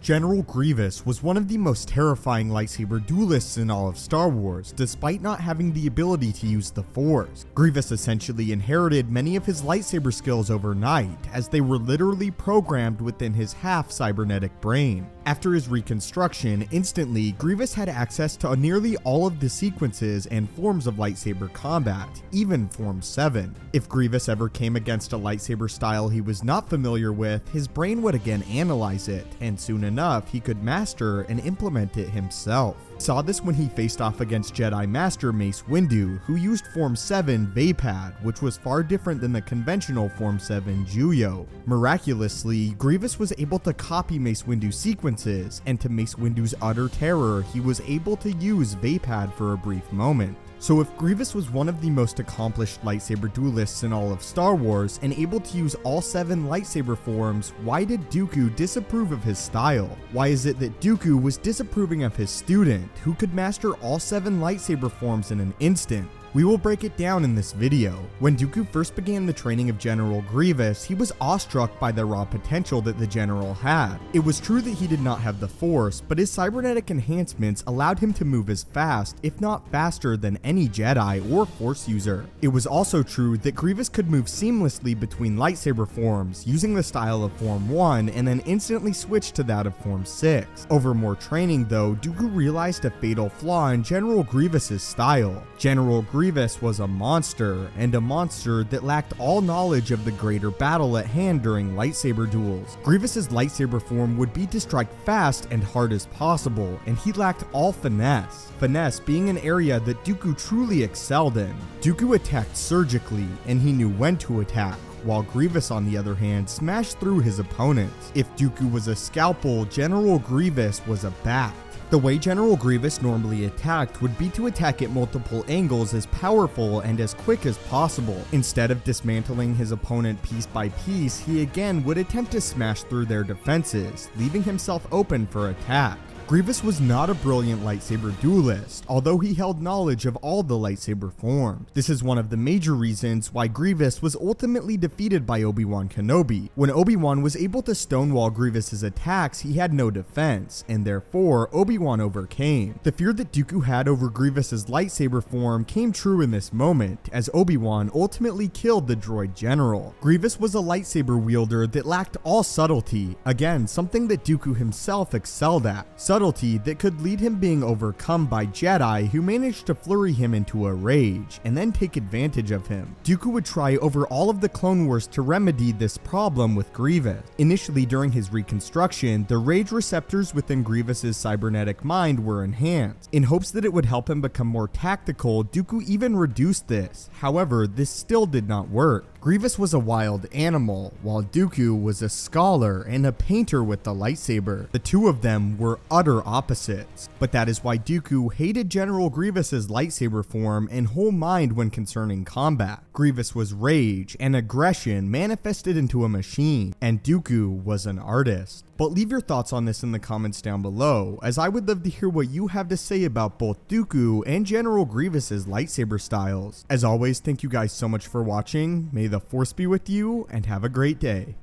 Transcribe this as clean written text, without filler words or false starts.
General Grievous was one of the most terrifying lightsaber duelists in all of Star Wars, despite not having the ability to use the Force. Grievous essentially inherited many of his lightsaber skills overnight, as they were literally programmed within his half-cybernetic brain. After his reconstruction, instantly, Grievous had access to nearly all of the sequences and forms of lightsaber combat, even Form 7. If Grievous ever came against a lightsaber style he was not familiar with, his brain would again analyze it, and soon enough, he could master and implement it himself. Saw this when he faced off against Jedi Master Mace Windu, who used Form 7 Vaapad, which was far different than the conventional Form 7 Juyo. Miraculously, Grievous was able to copy Mace Windu's sequences, and to Mace Windu's utter terror, he was able to use Vaapad for a brief moment. So if Grievous was one of the most accomplished lightsaber duelists in all of Star Wars and able to use all 7 lightsaber forms, why did Dooku disapprove of his style? Why is it that Dooku was disapproving of his student, who could master all 7 lightsaber forms in an instant? We will break it down in this video. When Dooku first began the training of General Grievous, he was awestruck by the raw potential that the general had. It was true that he did not have the Force, but his cybernetic enhancements allowed him to move as fast, if not faster, than any Jedi or Force user. It was also true that Grievous could move seamlessly between lightsaber forms, using the style of Form 1 and then instantly switch to that of Form 6. Over more training though, Dooku realized a fatal flaw in General Grievous's style. General Grievous was a monster, and a monster that lacked all knowledge of the greater battle at hand during lightsaber duels. Grievous's lightsaber form would be to strike fast and hard as possible, and he lacked all finesse. Finesse being an area that Dooku truly excelled in. Dooku attacked surgically, and he knew when to attack, while Grievous on the other hand smashed through his opponents. If Dooku was a scalpel, General Grievous was a bat. The way General Grievous normally attacked would be to attack at multiple angles as powerful and as quick as possible. Instead of dismantling his opponent piece by piece, he again would attempt to smash through their defenses, leaving himself open for attack. Grievous was not a brilliant lightsaber duelist, although he held knowledge of all the lightsaber forms. This is one of the major reasons why Grievous was ultimately defeated by Obi-Wan Kenobi. When Obi-Wan was able to stonewall Grievous's attacks, he had no defense, and therefore Obi-Wan overcame. The fear that Dooku had over Grievous's lightsaber form came true in this moment, as Obi-Wan ultimately killed the droid general. Grievous was a lightsaber wielder that lacked all subtlety, again something that Dooku himself excelled at. Subtlety that could lead him being overcome by Jedi who managed to flurry him into a rage and then take advantage of him. Dooku would try over all of the Clone Wars to remedy this problem with Grievous. Initially during his reconstruction, the rage receptors within Grievous's cybernetic mind were enhanced. In hopes that it would help him become more tactical, Dooku even reduced this. However, this still did not work. Grievous was a wild animal, while Dooku was a scholar and a painter with the lightsaber. The two of them were utter opposites, but that is why Dooku hated General Grievous's lightsaber form and whole mind when concerning combat. Grievous was rage and aggression manifested into a machine, and Dooku was an artist. But leave your thoughts on this in the comments down below, as I would love to hear what you have to say about both Dooku and General Grievous's lightsaber styles. As always, thank you guys so much for watching. May the Force be with you, and have a great day.